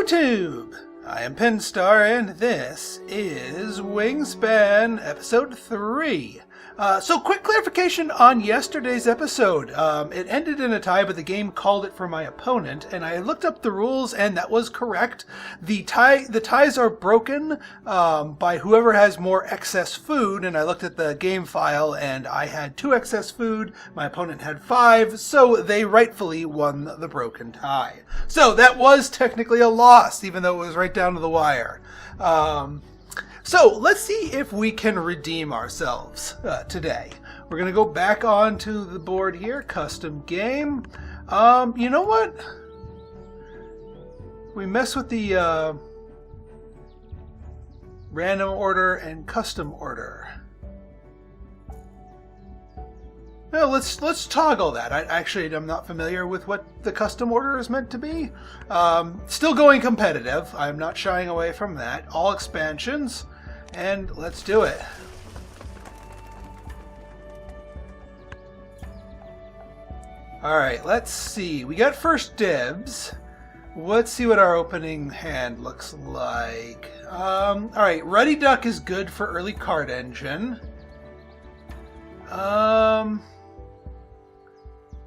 YouTube! I am Pinstar, and this is Wingspan, Episode 3. So quick clarification on yesterday's episode. It ended in a tie, but the game called it for my opponent, and I looked up the rules, and that was correct. The ties are broken by whoever has more excess food, and I looked at the game file, and I had 2 excess food, my opponent had 5, so they rightfully won the broken tie. So that was technically a loss, even though it was right down to the wire. So let's see if we can redeem ourselves today. We're going to go back onto the board here, custom game. You know what? We mess with the random order and custom order. Well, let's toggle that. I'm not familiar with what the custom order is meant to be. Still going competitive. I'm not shying away from that. All expansions. And let's do it. Alright, let's see. We got first dibs. Let's see what our opening hand looks like. Alright, Ruddy Duck is good for early card engine.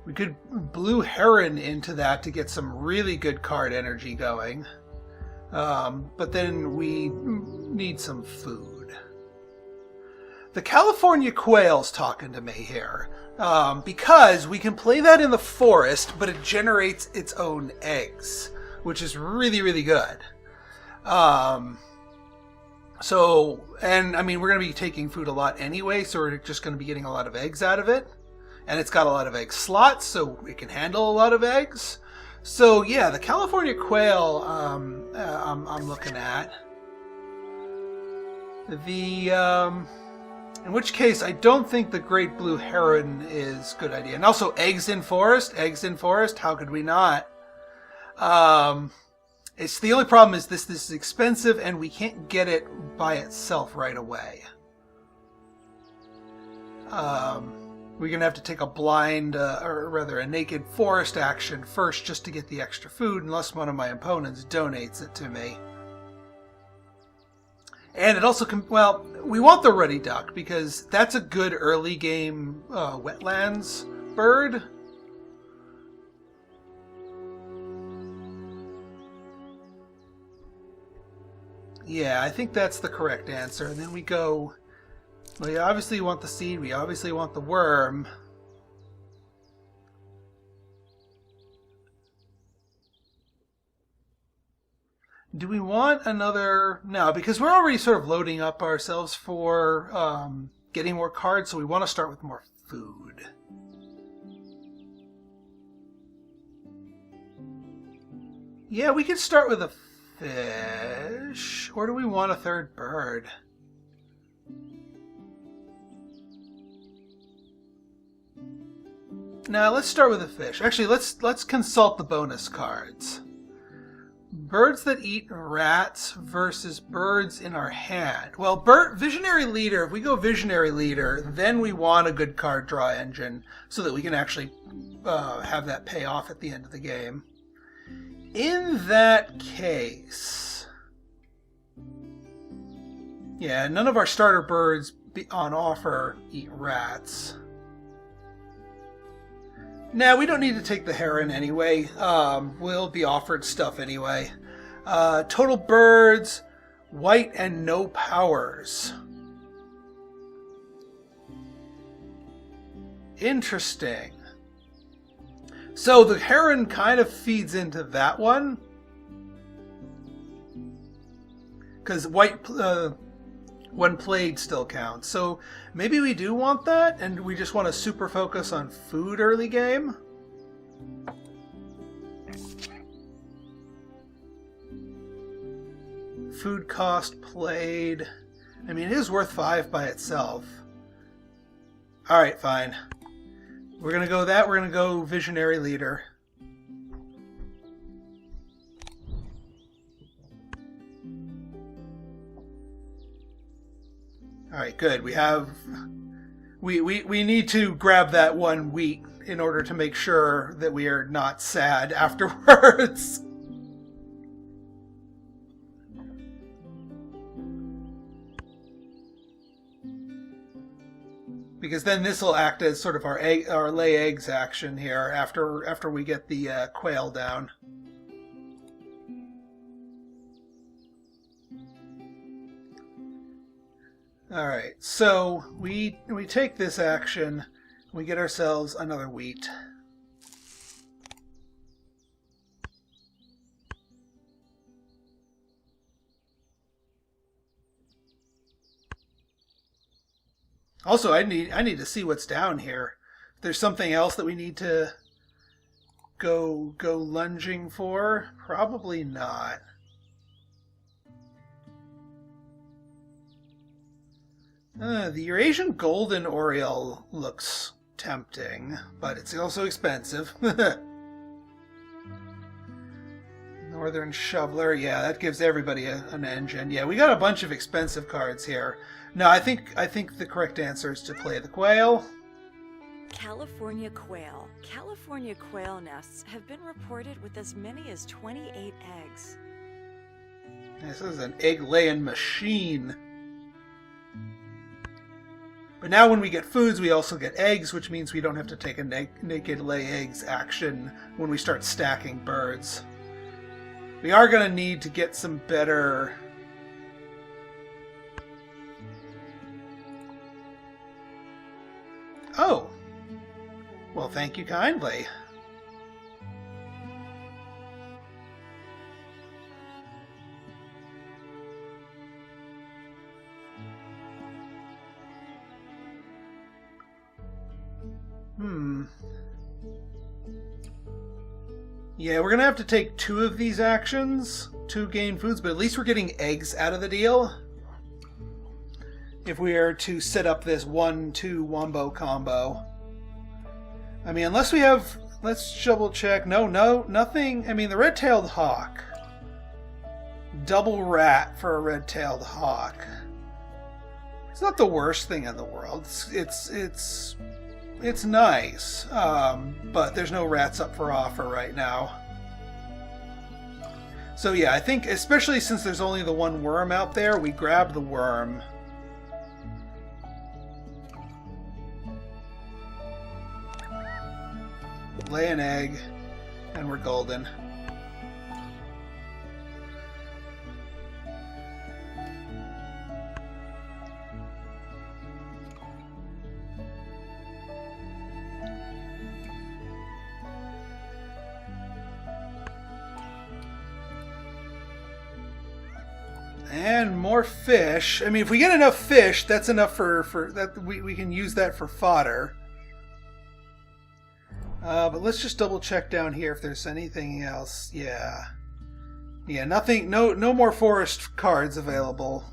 We could Blue Heron into that to get some really good card energy going. But then we need some food. The California Quail's talking to me here. Because we can play that in the forest, but it generates its own eggs, which is really, really good. So, and I mean, we're going to be taking food a lot anyway, so we're just going to be getting a lot of eggs out of it. And it's got a lot of egg slots, so it can handle a lot of eggs. So yeah, the California Quail I'm looking at. In which case, I don't think the Great Blue Heron is a good idea. And also eggs in forest, how could we not? It's the only problem is this is expensive and we can't get it by itself right away. We're going to have to take a blind, or rather a naked forest action first just to get the extra food, unless one of my opponents donates it to me. And it also well, we want the Ruddy Duck, because that's a good early game wetlands bird. Yeah, I think that's the correct answer. And then we go... We obviously want the seed, we obviously want the worm. Do we want another... No, because we're already sort of loading up ourselves for getting more cards, so we want to start with more food. Yeah, we could start with a fish. Or do we want a third bird? Now let's start with a fish. Actually, let's consult the bonus cards. Birds that eat rats versus birds in our hand. Well, Visionary Leader, if we go Visionary Leader, then we want a good card draw engine so that we can actually have that pay off at the end of the game. In that case... Yeah, none of our starter birds on offer eat rats. Now, we don't need to take the heron anyway. We'll be offered stuff anyway. Total birds, white and no powers. Interesting. So the heron kind of feeds into that one. Because white... when played still counts. So maybe we do want that, and we just want to super focus on food early game. Food cost played. I mean, it is worth 5 by itself. Alright, fine. We're going to go that. We're going to go Visionary Leader. Alright, good. We need to grab that 1 wheat in order to make sure that we are not sad afterwards. because then this will act as sort of our lay eggs action here after we get the quail down. All right, so we take this action, we get ourselves another wheat. Also, I need to see what's down here. If there's something else that we need to go lunging for, probably not. The Eurasian Golden Oriole looks tempting, but it's also expensive. Northern Shoveler, yeah, that gives everybody an engine. Yeah, we got a bunch of expensive cards here. No, I think the correct answer is to play the quail. California quail. California quail nests have been reported with as many as 28 eggs. This is an egg-laying machine. But now when we get foods, we also get eggs, which means we don't have to take a naked lay eggs action when we start stacking birds. We are going to need to get some better... Oh! Well, thank you kindly. Yeah, we're going to have to take 2 of these actions to gain foods, but at least we're getting eggs out of the deal. If we are to set up this 1-2 wombo combo. I mean, unless we have... Let's double check. No, nothing. I mean, the red-tailed hawk. Double rat for a red-tailed hawk. It's not the worst thing in the world. It's nice, but there's no rats up for offer right now. So yeah, I think, especially since there's only the one worm out there, we grab the worm. Lay an egg, and we're golden. And more fish. I mean, if we get enough fish, that's enough for that. We can use that for fodder. But let's just double check down here if there's anything else. Yeah, nothing. No more forest cards available.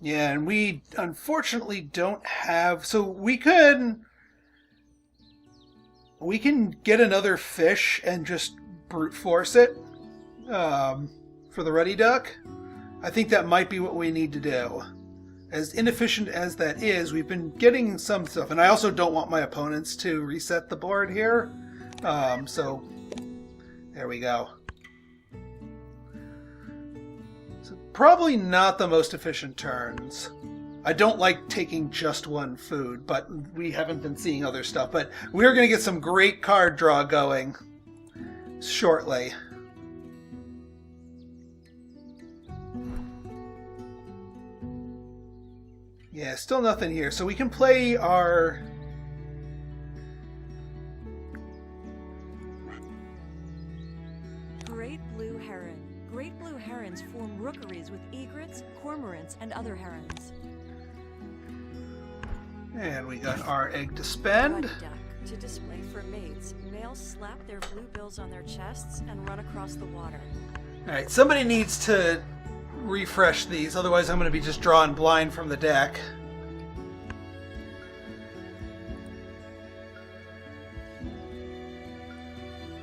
Yeah, and we unfortunately don't have... So we can get another fish and just brute force it for the Ruddy Duck. I think that might be what we need to do. As inefficient as that is, we've been getting some stuff. And I also don't want my opponents to reset the board here. So there we go. Probably not the most efficient turns. I don't like taking just one food, but we haven't been seeing other stuff. But we're going to get some great card draw going shortly. Yeah, still nothing here. So we can play our... Great blue heron. Great blue herons form rookeries with egrets, cormorants, and other herons. And we got our egg to spend. Ruddy duck. To display for mates, males slap their blue bills on their chests and run across the water. Alright, somebody needs to refresh these, otherwise I'm going to be just drawing blind from the deck.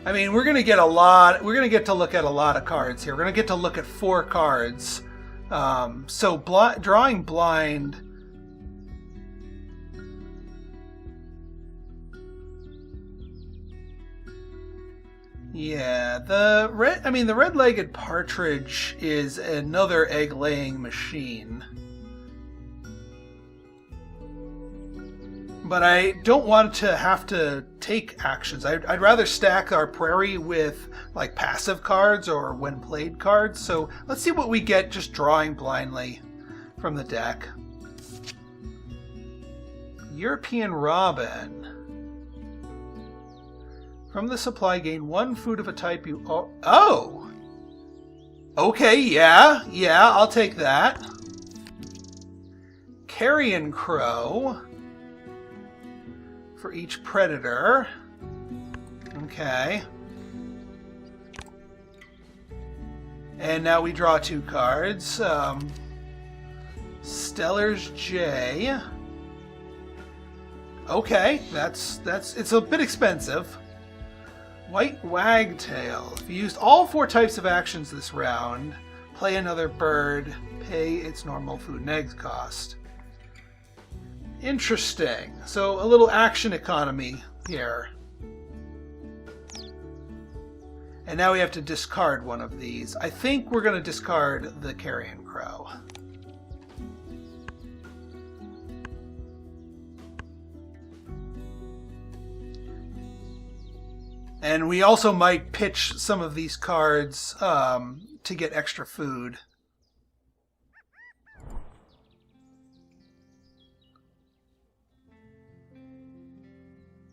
I mean, we're going to get a lot. We're going to get to look at a lot of cards here. We're going to get to look at 4 cards. So drawing blind Yeah, the red-legged partridge is another egg-laying machine. But I don't want to have to take actions. I'd rather stack our prairie with like passive cards or when played cards. So let's see what we get just drawing blindly from the deck. European Robin. From the supply, gain 1 food of a type you... Oh! Okay, yeah, I'll take that. Carrion Crow. For each predator. Okay. And now we draw 2 cards. Stellar's J. Okay, it's a bit expensive. White Wagtail. If you used all 4 types of actions this round, play another bird, pay its normal food and eggs cost. Interesting. So a little action economy here. And now we have to discard one of these. I think we're going to discard the Carrion Crow. And we also might pitch some of these cards to get extra food.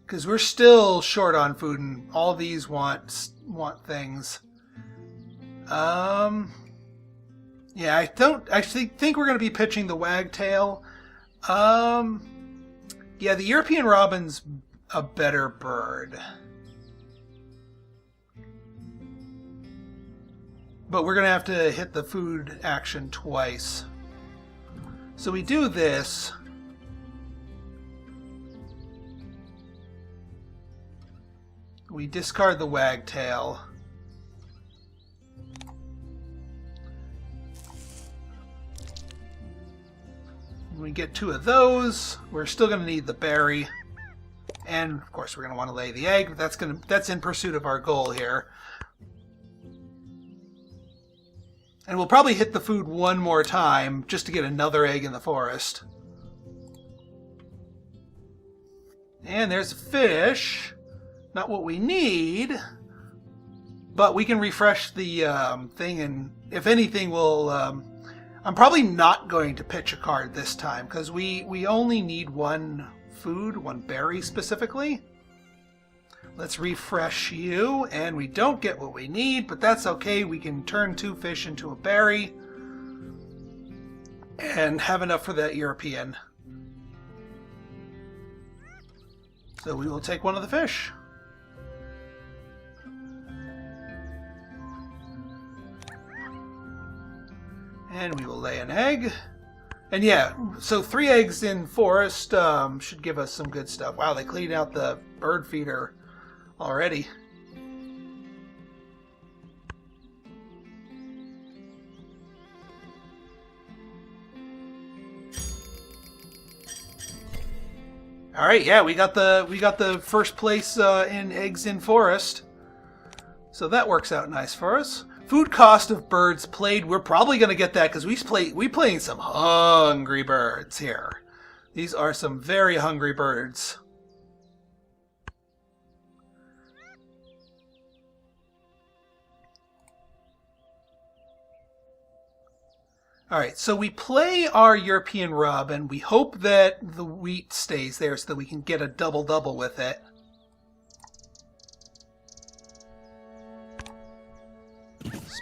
Because we're still short on food, and all these want things. Yeah, I actually think we're going to be pitching the Wagtail. Yeah, the European Robin's a better bird. But we're going to have to hit the food action twice. So we do this. We discard the Wagtail. When we get 2 of those, we're still going to need the berry. And of course we're going to want to lay the egg. That's in pursuit of our goal here. And we'll probably hit the food one more time just to get another egg in the forest. And there's a fish. Not what we need. But we can refresh the thing, and if anything, we'll... I'm probably not going to pitch a card this time, because we only need 1 food, 1 berry specifically. Let's refresh you, and we don't get what we need, but that's okay. We can turn 2 fish into a berry and have enough for that European. So we will take 1 of the fish. And we will lay an egg. And yeah, so 3 eggs in forest should give us some good stuff. Wow, they cleaned out the bird feeder already. All right, yeah, we got the first place in eggs in forest. So that works out nice for us. Food cost of birds played. We're probably going to get that because we playing some hungry birds here. These are some very hungry birds. All right, so we play our European Robin. We hope that the wheat stays there so that we can get a double-double with it.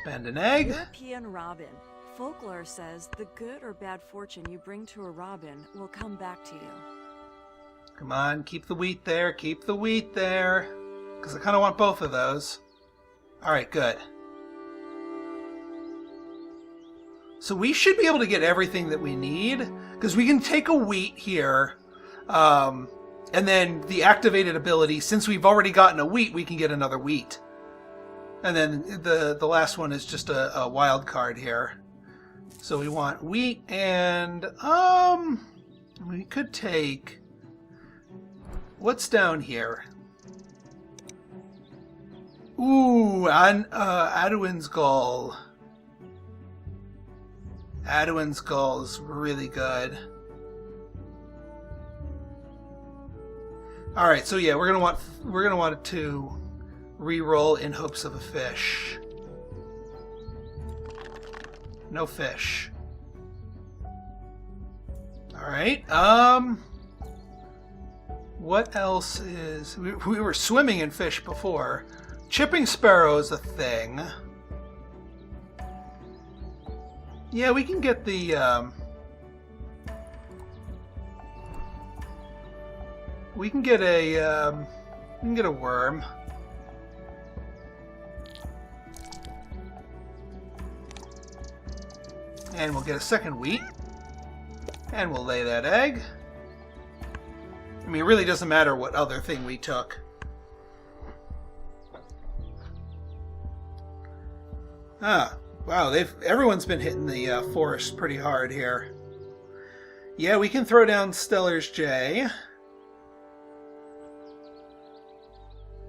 Spend an egg. European Robin. Folklore says the good or bad fortune you bring to a robin will come back to you. Come on, keep the wheat there. Keep the wheat there. Because I kind of want both of those. All right, good. So we should be able to get everything that we need. Because we can take a wheat here. And then the activated ability, since we've already gotten a wheat, we can get another wheat. And then the last one is just a wild card here. So we want wheat and we could take what's down here. Ooh, Ooh, on Adwin's Gull. Adwin's Gull is really good. All right, so yeah, we're gonna want it to re-roll in hopes of a fish. No fish. All right. What else is... We were swimming in fish before. Chipping sparrow is a thing. Yeah, we can get the... we can get a worm. And we'll get a second wheat. And we'll lay that egg. I mean, it really doesn't matter what other thing we took. Ah, wow, everyone's been hitting the forest pretty hard here. Yeah, we can throw down Stellar's J.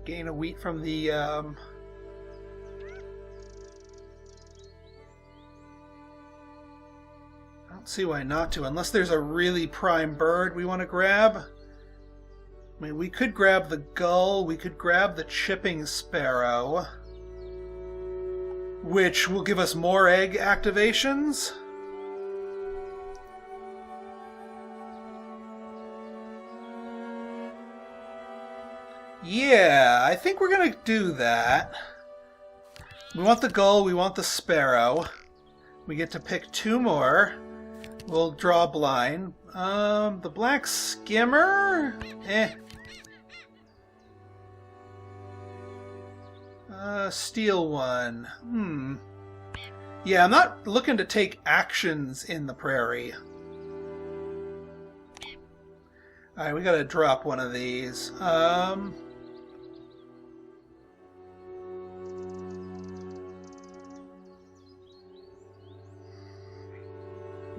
Gain a wheat from the... I don't see why not to, unless there's a really prime bird we want to grab. I mean, we could grab the gull, we could grab the chipping sparrow, which will give us more egg activations. Yeah, I think we're going to do that. We want the gull, we want the sparrow. We get to pick two more. We'll draw blind. The black skimmer? Steal one. Yeah, I'm not looking to take actions in the prairie. Alright, we gotta drop one of these.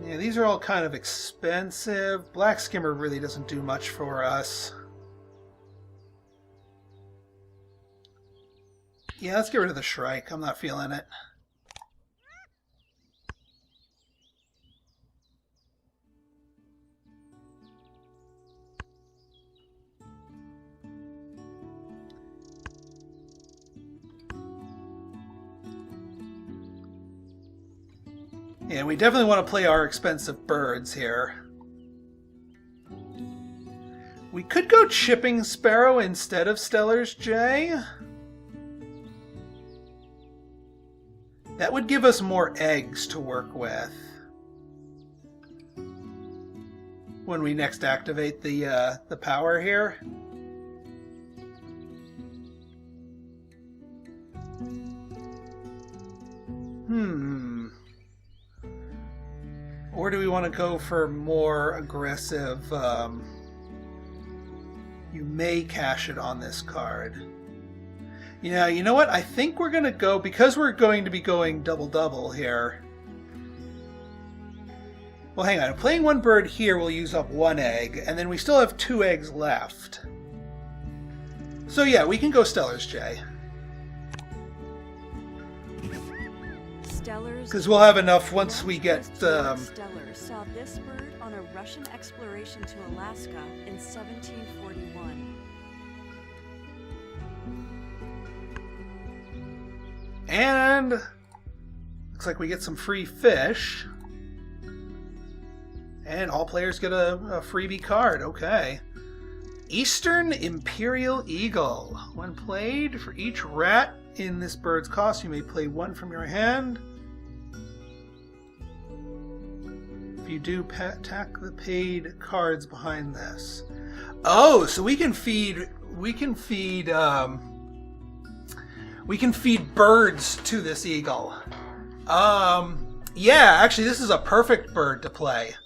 Yeah, these are all kind of expensive. Black skimmer really doesn't do much for us. Yeah, let's get rid of the Shrike. I'm not feeling it. Yeah, we definitely want to play our expensive birds here. We could go chipping sparrow instead of Stellar's J. That would give us more eggs to work with when we next activate the power here. Or do we want to go for more aggressive... you may cash it on this card. Yeah, you know what? I think we're going to go... Because we're going to be going double-double here... Well, hang on. Playing one bird here will use up one egg, and then we still have 2 eggs left. So yeah, we can go Stellar's J. Because we'll have enough once we get... Stellar saw this bird on a Russian exploration to Alaska in 1741. And looks like we get some free fish. And all players get a freebie card. Okay. Eastern Imperial Eagle. When played, for each rat in this bird's cost, you may play 1 from your hand. If you do, attack the paid cards behind this. Oh, so we can feed birds to this eagle. Yeah, actually this is a perfect bird to play.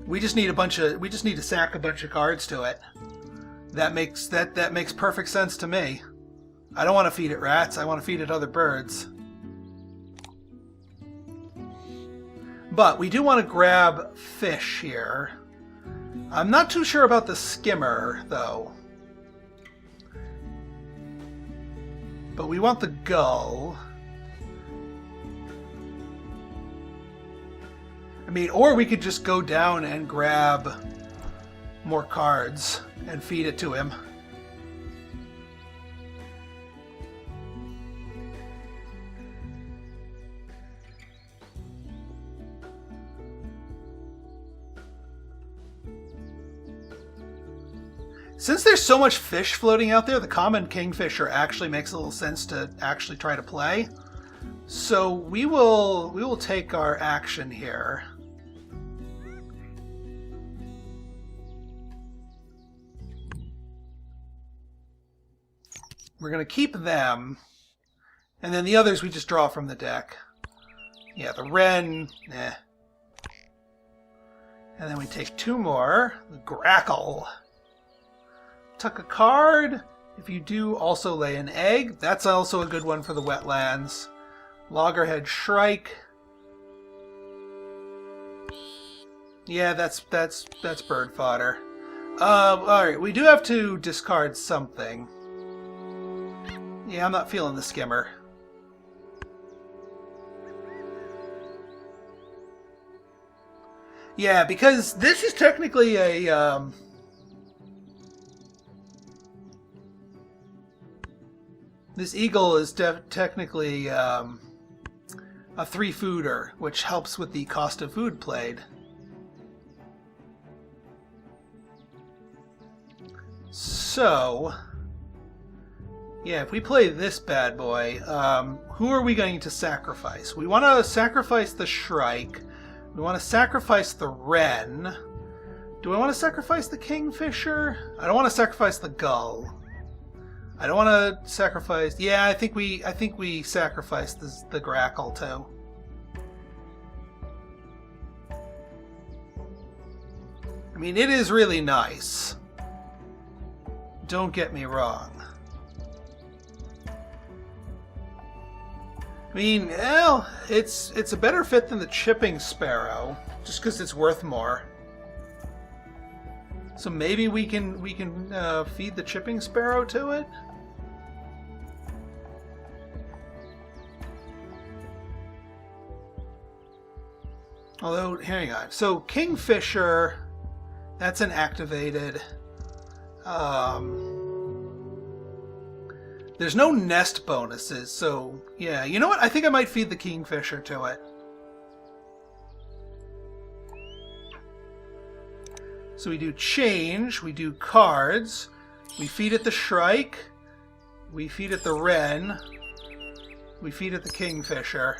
We just need to sack a bunch of cards to it. That makes perfect sense to me. I don't want to feed it rats, I want to feed it other birds. But we do want to grab fish here. I'm not too sure about the skimmer, though. But we want the gull. I mean, or we could just go down and grab more cards and feed it to him. Since there's so much fish floating out there, the common kingfisher actually makes a little sense to actually try to play. So we will take our action here. We're going to keep them, and then the others we just draw from the deck. Yeah, the wren, eh. And then we take 2 more. The grackle. Tuck a card. If you do, also lay an egg. That's also a good one for the wetlands. Loggerhead shrike. Yeah, that's bird fodder. Alright, we do have to discard something. Yeah, I'm not feeling the skimmer. Yeah, because this is technically a... This eagle is technically a 3-fooder, which helps with the cost of food played. So, yeah, if we play this bad boy, who are we going to sacrifice? We want to sacrifice the shrike. We want to sacrifice the wren. Do I want to sacrifice the kingfisher? I don't want to sacrifice the gull. I don't want to sacrifice... Yeah, I think we sacrifice the grackle too. I mean, it is really nice. Don't get me wrong. I mean, well, it's a better fit than the chipping sparrow, just because it's worth more. So maybe we can feed the chipping sparrow to it. Although, hang on. So kingfisher, that's an activated. There's no nest bonuses, so yeah. You know what? I think I might feed the kingfisher to it. So we do change, we do cards, we feed it the shrike, we feed it the wren, we feed it the kingfisher.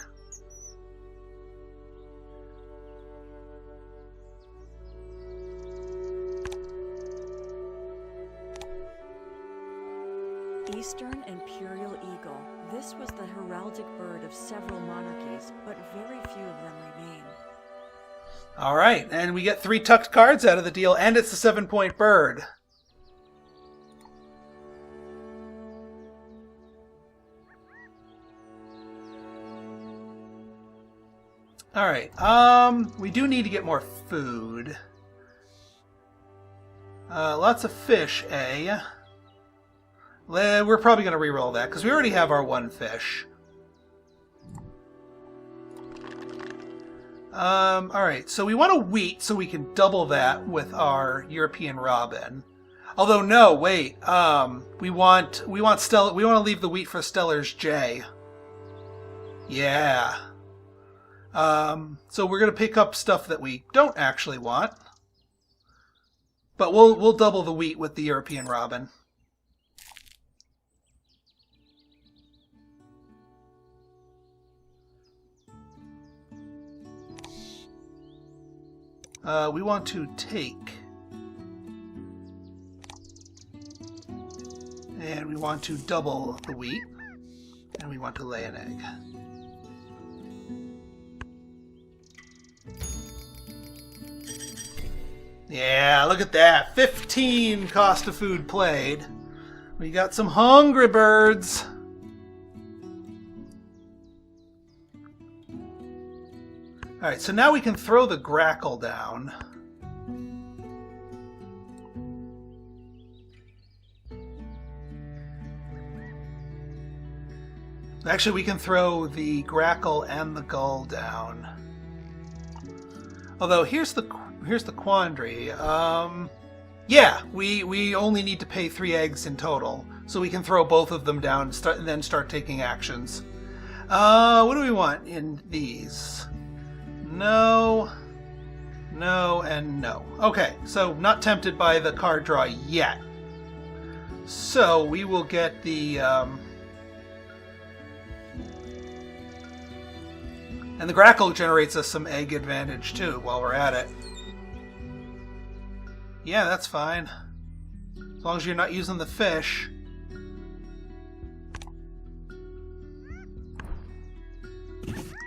Eastern Imperial Eagle. This was the heraldic bird of several monarchies, but very few of them remain. All right, and we get 3 tucked cards out of the deal, and it's a 7-point bird. All right, we do need to get more food. Lots of fish, eh? We're probably going to re-roll that, because we already have our 1 fish. Alright, so we want a wheat so we can double that with our European robin. Although, no, wait. We want to leave the wheat for Stellar's J. Yeah. So we're going to pick up stuff that we don't actually want. But we'll double the wheat with the European robin. We want to take, and we want to double the wheat, and we want to lay an egg. Yeah, look at that. 15 cost of food played. We got some hungry birds. Alright, so now we can throw the grackle down. Actually, we can throw the grackle and the gull down. Although here's the quandary. Yeah, we only need to pay 3 eggs in total, so we can throw both of them down and then start taking actions. What do we want in these? No, no, and no. Okay, so not tempted by the card draw yet. So we will get the and the grackle generates us some egg advantage too while we're at it. Yeah, that's fine. As long as you're not using the fish.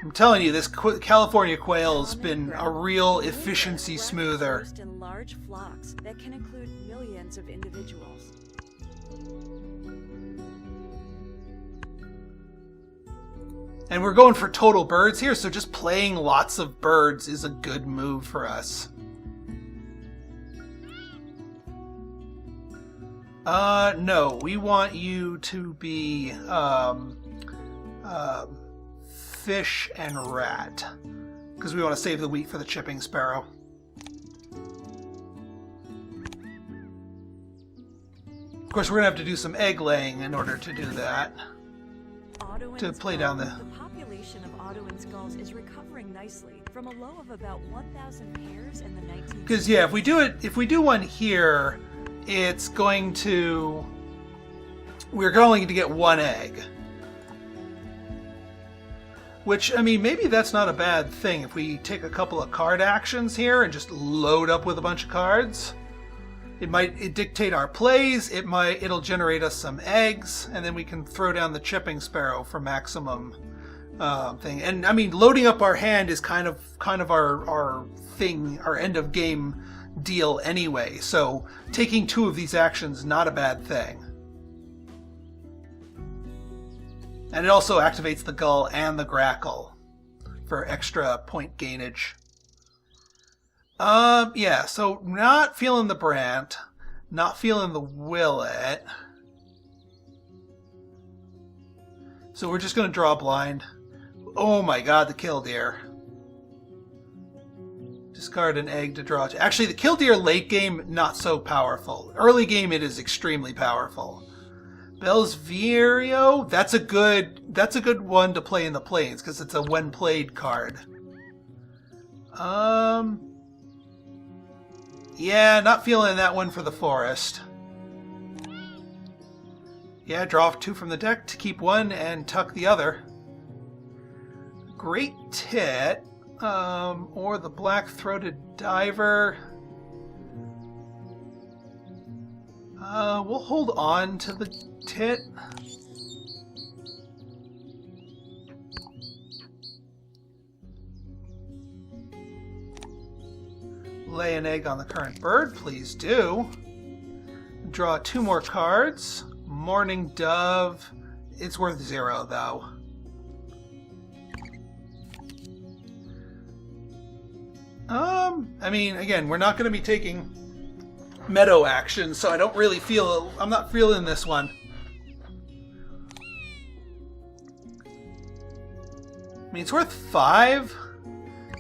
I'm telling you, this California quail has been a real efficiency smoother. In large flocks that can include millions of individuals. And we're going for total birds here, so just playing lots of birds is a good move for us. No, we want you to be fish and rat, because we want to save the wheat for the chipping sparrow. Of course, we're going to have to do some egg laying in order to do that. To play down the population of Ottowan's gulls is recovering nicely from a low of about 1,000 pairs in the 19th. Because yeah, if we do one here, it's going to we're going to get 1 egg. Which, I mean, maybe that's not a bad thing if we take a couple of card actions here and just load up with a bunch of cards. It dictate our plays, it'll generate us some eggs, and then we can throw down the chipping sparrow for maximum thing. And I mean, loading up our hand is kind of our thing, our end of game deal anyway. So taking 2 of these actions, not a bad thing. And it also activates the gull and the grackle for extra point gainage. Yeah, so not feeling the Brant, not feeling the Willet. So we're just going to draw blind. Oh my god, the killdeer. Discard an egg to draw. Actually, the killdeer late game, not so powerful. Early game, it is extremely powerful. Bell's Vireo, that's a good one to play in the plains, because it's a when played card. Yeah, not feeling that one for the forest. Yeah, draw 2 from the deck to keep 1 and tuck the other. Great Tit, or the Black-Throated Diver. We'll hold on to the Tit. Lay an egg on the current bird, please do. Draw 2 more cards. Morning Dove. It's worth 0, though. I mean, again, we're not going to be taking meadow action, so I'm not feeling this one. I mean, it's worth 5.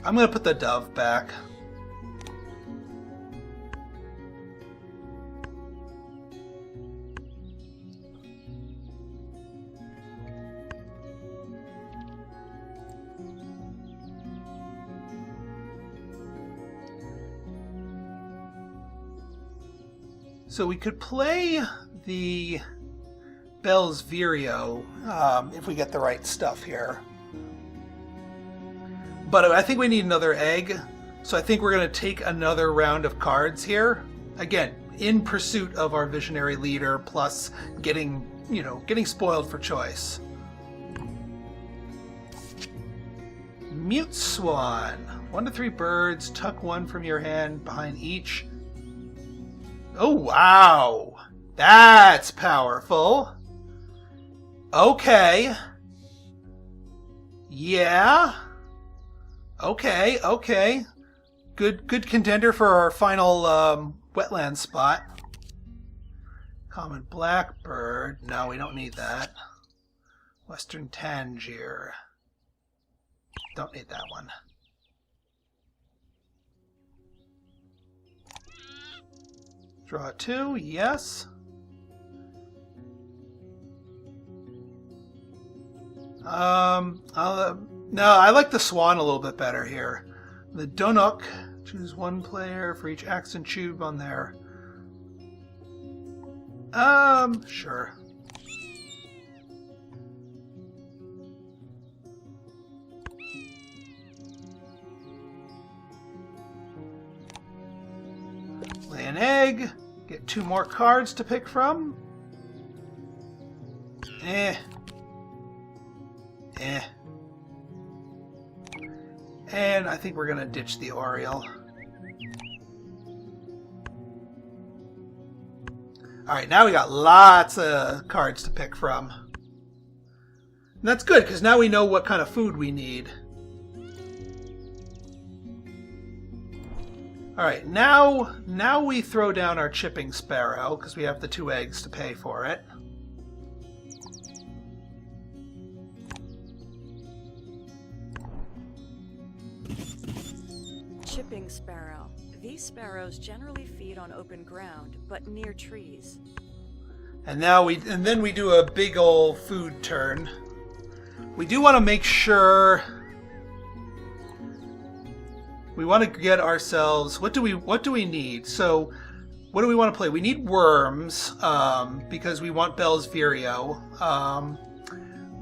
I'm going to put the dove back. So we could play the Bell's Vireo if we get the right stuff here. But I think we need another egg, so I think we're going to take another round of cards here. Again, in pursuit of our visionary leader, plus getting spoiled for choice. Mute Swan. 1 to 3 birds, tuck 1 from your hand behind each. Oh, wow. That's powerful. Okay. Yeah. Okay. Good contender for our final wetland spot. Common blackbird. No, we don't need that. Western Tangier. Don't need that one. Draw 2, yes. No, I like the Swan a little bit better here. The Donuk, choose one player for each accent tube on there. Sure. Lay an egg. Get 2 more cards to pick from. And I think we're going to ditch the Oriole. Alright, now we got lots of cards to pick from. And that's good, because now we know what kind of food we need. Alright, now we throw down our chipping sparrow, because we have the 2 eggs to pay for it. Chipping sparrow. These sparrows generally feed on open ground, but near trees. And then we do a big old food turn. We do want to make sure we want to get ourselves. What do we need? So, what do we want to play? We need worms because we want Bell's Vireo.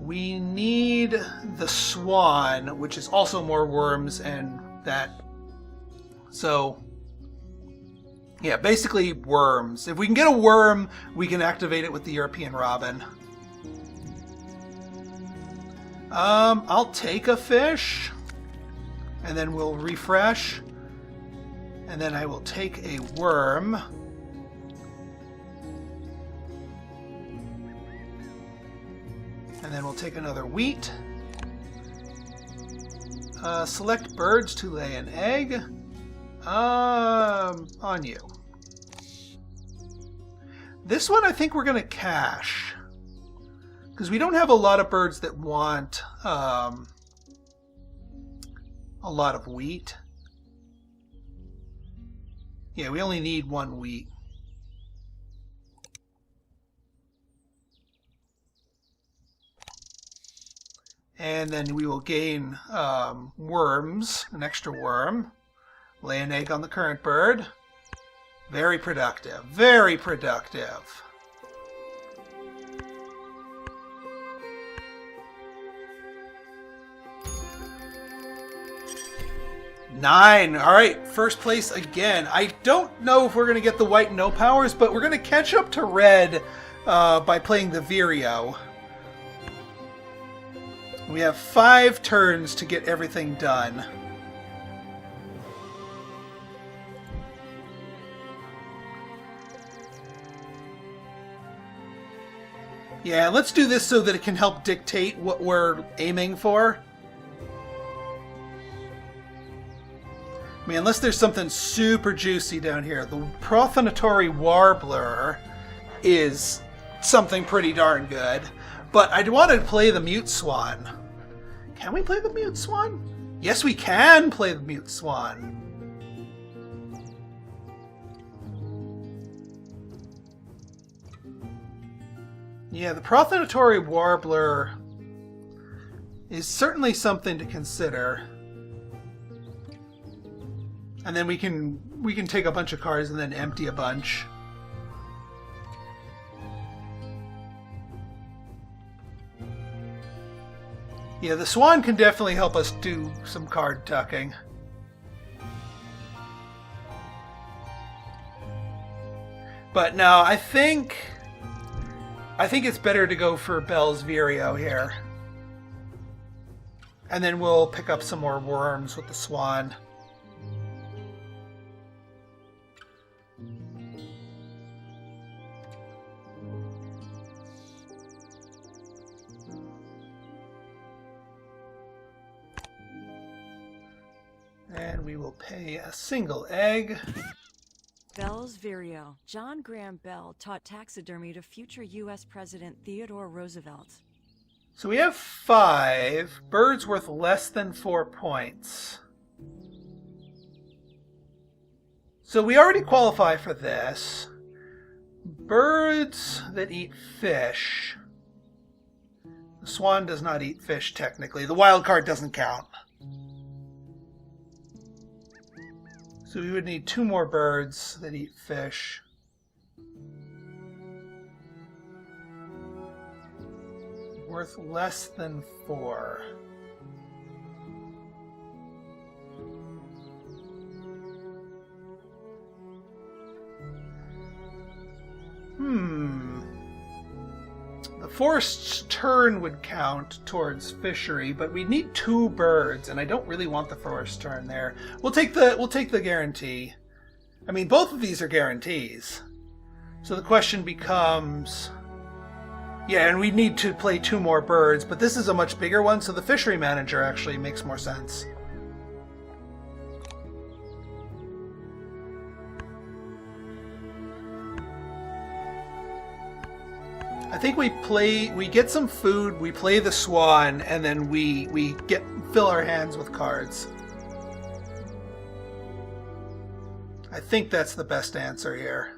We need the Swan, which is also more worms and that. So, yeah, basically worms. If we can get a worm, we can activate it with the European Robin. I'll take a fish, and then we'll refresh, and then I will take a worm. And then we'll take another wheat. Select birds to lay an egg. On you. This one I think we're going to cash. Because we don't have a lot of birds that want a lot of wheat. Yeah, we only need 1 wheat. And then we will gain worms, an extra worm. Lay an egg on the current bird. Very productive. Very productive. Nine. All right, first place again. I don't know if we're going to get the white no powers, but we're going to catch up to red by playing the Vireo. We have 5 turns to get everything done. Yeah, let's do this so that it can help dictate what we're aiming for. I mean, unless there's something super juicy down here. The Prothonotary Warbler is something pretty darn good. But I want to play the Mute Swan. Can we play the Mute Swan? Yes, we can play the Mute Swan. Yeah, the Prothonotary Warbler is certainly something to consider. And then we can take a bunch of cards and then empty a bunch. Yeah, the Swan can definitely help us do some card tucking. But no, I think it's better to go for Bell's Vireo here. And then we'll pick up some more worms with the Swan. And we will pay a single egg. Bell's Vireo. John Graham Bell taught taxidermy to future U.S. President Theodore Roosevelt. So we have 5. Birds worth less than 4 points. So we already qualify for this. Birds that eat fish. The swan does not eat fish, technically. The wild card doesn't count. So we would need 2 more birds that eat fish. Worth less than 4. The forest's turn would count towards fishery, but we need 2 birds, and I don't really want the forest turn there. We'll take the guarantee. I mean, both of these are guarantees. So the question becomes, yeah, and we need to play 2 more birds, but this is a much bigger one, so the fishery manager actually makes more sense. I think we get some food, we play the swan, and then we fill our hands with cards. I think that's the best answer here.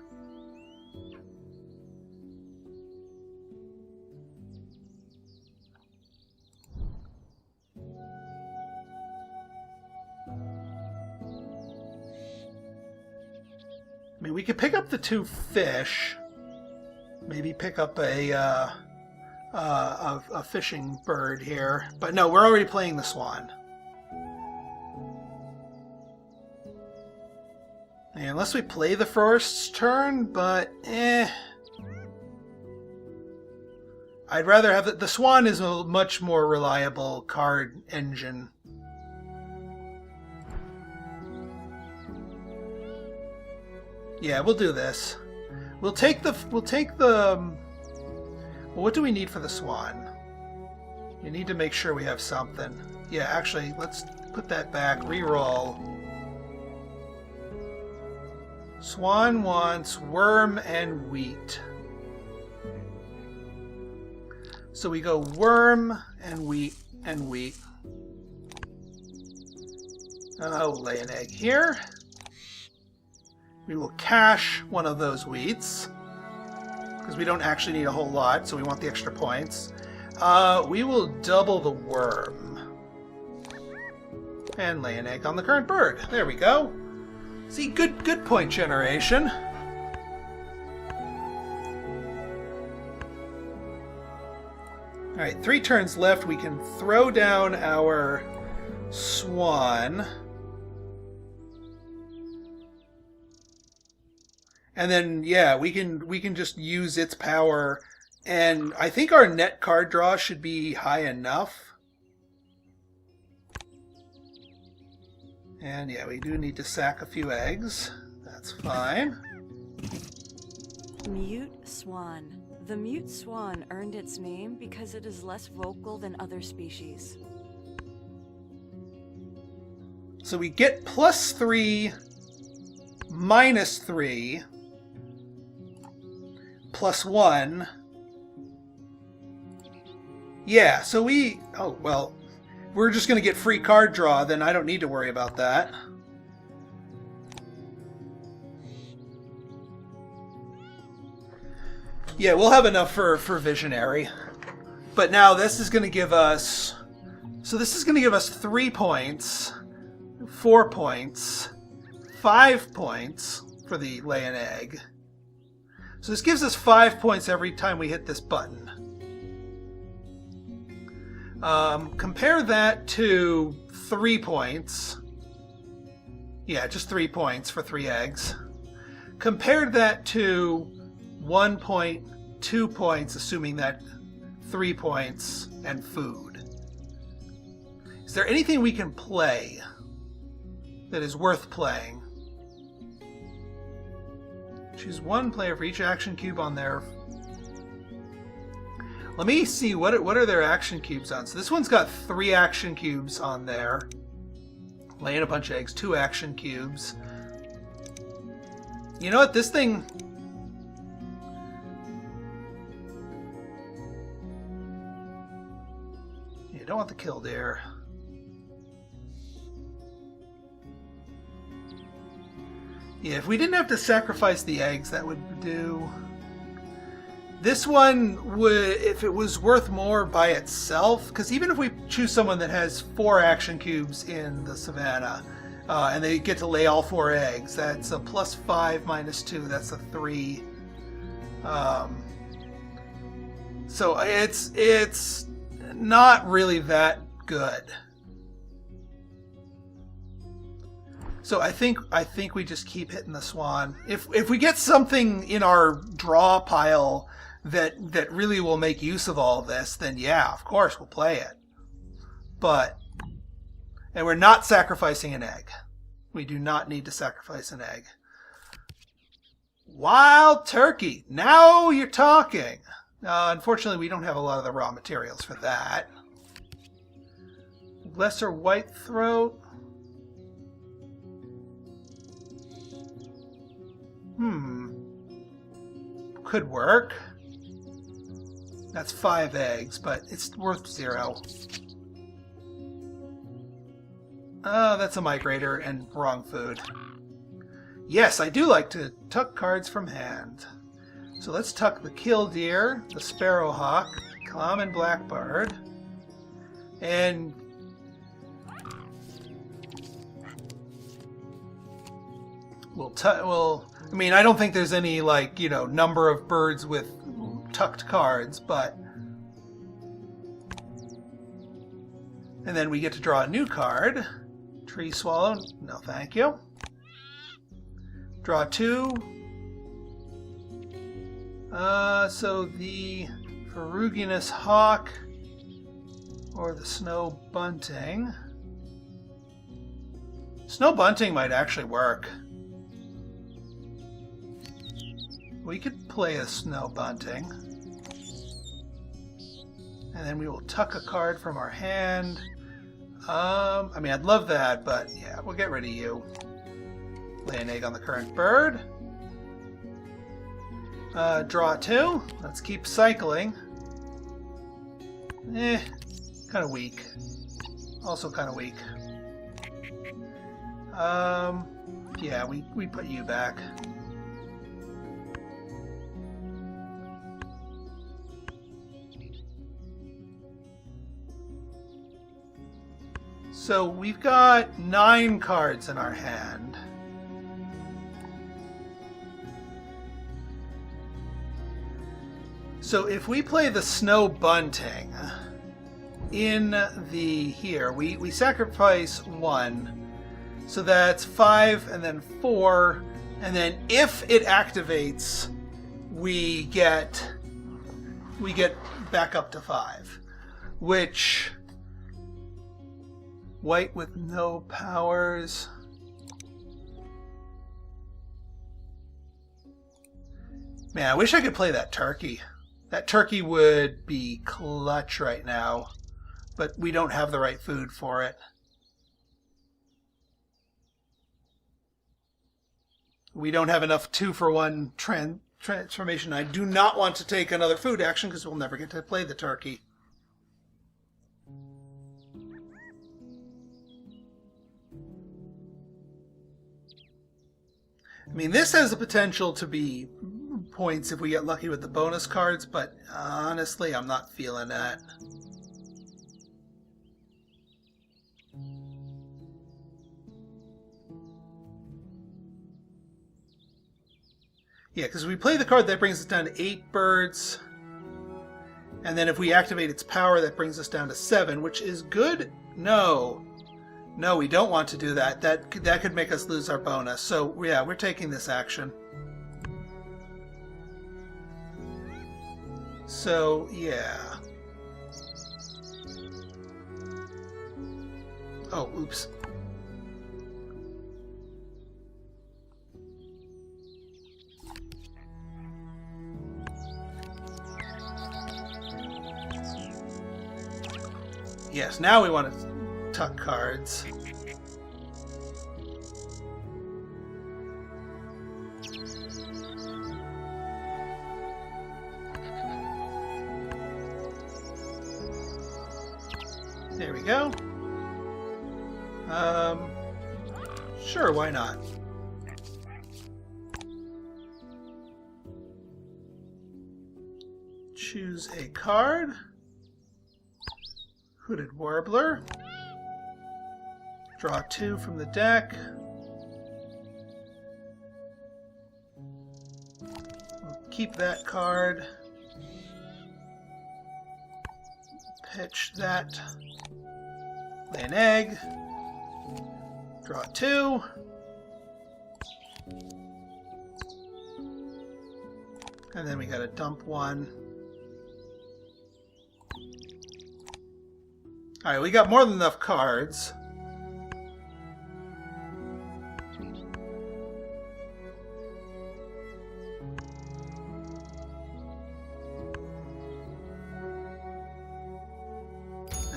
I mean, we could pick up the 2 fish. Maybe pick up a fishing bird here. But no, we're already playing the swan. And unless we play the forest's turn, but I'd rather have the swan is a much more reliable card engine. Yeah, we'll do this. We'll take the well, what do we need for the swan? You need to make sure we have something. Yeah, actually, let's put that back. Reroll. Swan wants worm and wheat. So we go worm and wheat and wheat. I'll lay an egg here. We will cash one of those wheats, because we don't actually need a whole lot, so we want the extra points. We will double the worm. And lay an egg on the current bird. There we go. See, good point generation. Alright, 3 turns left. We can throw down our swan. And then, yeah, we can just use its power, and I think our net card draw should be high enough. And yeah, we do need to sack a few eggs. That's fine. Mute swan. The mute swan earned its name because it is less vocal than other species. So we get +3, -3. +1. Yeah, so we're just going to get free card draw, then I don't need to worry about that. Yeah, we'll have enough for Visionary. But now this is going to give us... So this is going to give us 3 points, 4 points, 5 points for the lay an egg. So this gives us 5 points every time we hit this button. Compare that to 3 points. Yeah, just 3 points for 3 eggs. Compare that to 1 point, 2 points, assuming that 3 points and food. Is there anything we can play that is worth playing? Choose 1 player for each action cube on there. Let me see, what are their action cubes on? So this one's got 3 action cubes on there. Laying a bunch of eggs, 2 action cubes. You know what, this thing... don't want the killdeer. Yeah, if we didn't have to sacrifice the eggs, that would do. This one would, if it was worth more by itself, because even if we choose someone that has 4 action cubes in the savannah, and they get to lay all 4 eggs, that's a +5 -2, that's a 3. So it's not really that good. So I think we just keep hitting the swan. If we get something in our draw pile that really will make use of all this, then yeah, of course we'll play it. And we're not sacrificing an egg. We do not need to sacrifice an egg. Wild turkey. Now you're talking. Unfortunately, we don't have a lot of the raw materials for that. Lesser white throat. Could work. That's 5 eggs, but it's worth 0. Oh, that's a migrator and wrong food. Yes, I do like to tuck cards from hand. So let's tuck the killdeer, the sparrowhawk, common blackbird, and I mean, I don't think there's any, like, you know, number of birds with tucked cards, but... And then we get to draw a new card. Tree swallow. No, thank you. Draw 2. So the ferruginous hawk or the snow bunting. Snow bunting might actually work. We could play a snow bunting. And then we will tuck a card from our hand. I mean, I'd love that, but yeah, we'll get rid of you. Lay an egg on the current bird. Draw 2. Let's keep cycling. Kind of weak. Also kind of weak. Yeah, we put you back. So we've got 9 cards in our hand. So if we play the snow bunting in the here, we sacrifice 1. So that's 5 and then 4. And then if it activates, we get back up to 5. Which... White with no powers. Man, I wish I could play that turkey. That turkey would be clutch right now. But we don't have the right food for it. We don't have enough 2-for-1 transformation. I do not want to take another food action because we'll never get to play the turkey. I mean, this has the potential to be points if we get lucky with the bonus cards, but honestly, I'm not feeling that. Yeah, because we play the card, that brings us down to 8 birds. And then if we activate its power, that brings us down to 7, which is good. No, we don't want to do that. That could make us lose our bonus. So, yeah, we're taking this action. So, yeah. Oh, oops. Yes, now we want to tuck cards. There we go. Sure, why not? Choose a card. Hooded Warbler. Draw 2 from the deck. We'll keep that card. Pitch that. Lay an egg. Draw 2. And then we gotta dump 1. Alright, we got more than enough cards.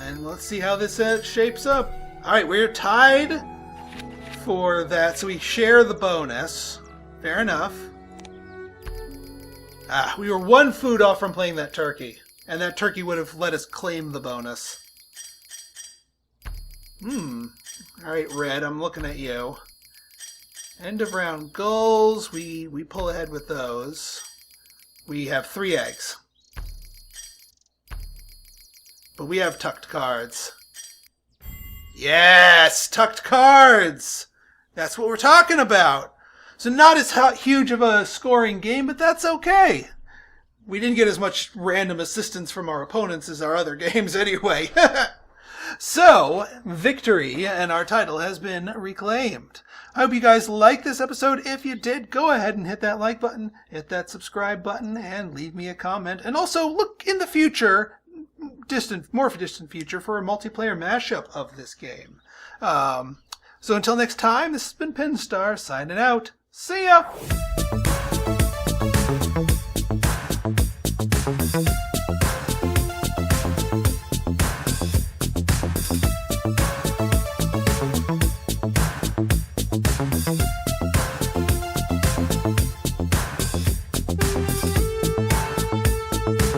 And let's see how this shapes up. Alright, we're tied for that, so we share the bonus. Fair enough. We were 1 food off from playing that turkey. And that turkey would have let us claim the bonus. Alright, Red, I'm looking at you. End of round goals. We pull ahead with those. We have 3 eggs. But we have tucked cards. Yes! Tucked cards! That's what we're talking about. So not as huge of a scoring game, but that's okay. We didn't get as much random assistance from our opponents as our other games anyway. So, victory, and our title has been reclaimed. I hope you guys liked this episode. If you did, go ahead and hit that like button, hit that subscribe button, and leave me a comment. And also, look in the future, more distant future, for a multiplayer mashup of this game. So until next time, this has been Pinstar, signing out. See ya!